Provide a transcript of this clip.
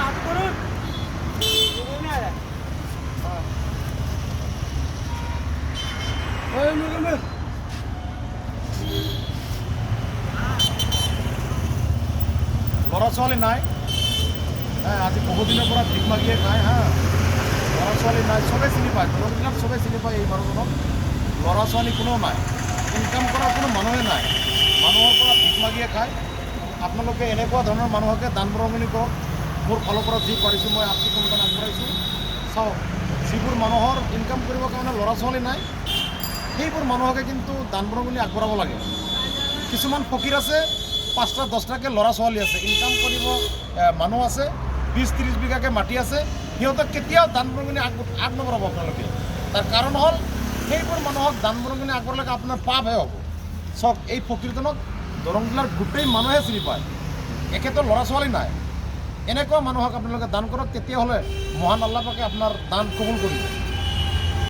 ল'ৰা ছোৱালী নাই, আজি বহুদিনৰ পৰা ভিক মাগিয়ে খায়। ল'ৰা ছোৱালী নাই, চবেই চিনি পায়, দলবিলাক চবেই চিনি পায়। এই মানুহজনক ল'ৰা ছোৱালী কোনেও নাই, ইনকাম কৰা কোনো মানুহে নাই, মানুহৰ পৰা ভিক মাগিয়ে খায়। আপোনালোকে এনেকুৱা ধৰণৰ মানুহকে দান বৰঙণি কৰক। মোৰ ফালৰ পৰা যি পাৰিছোঁ মই আৰ্থিক অনুদান আগবঢ়াইছোঁ। চাওক, যিবোৰ মানুহৰ ইনকাম কৰিবৰ কাৰণে ল'ৰা ছোৱালী নাই, সেইবোৰ মানুহকে কিন্তু দান বৰঙণি আগবঢ়াব লাগে। কিছুমান ফকীৰ আছে, 5টা 10টাকৈ ল'ৰা ছোৱালী আছে, ইনকাম কৰিব মানুহ আছে, 20-30 বিঘাকৈ মাটি আছে, সিহঁতক কেতিয়াও দান বৰঙণি আগনবঢ়াব আপোনালোকে। তাৰ কাৰণ হ'ল সেইবোৰ মানুহক দান বৰঙণি আগবঢ়ালে আপোনাৰ পাপহে হ'ব। চাওক, এই ফকীৰজনক দৰং জিলাৰ গোটেই মানুহে চিনি পায়, এখেতৰ ল'ৰা ছোৱালী নাই। এনেকুৱা মানুহক আপোনালোকে দান কৰক, তেতিয়াহ'লে মহান আল্লাহ পাকে আপোনাৰ দান কবুল কৰিব।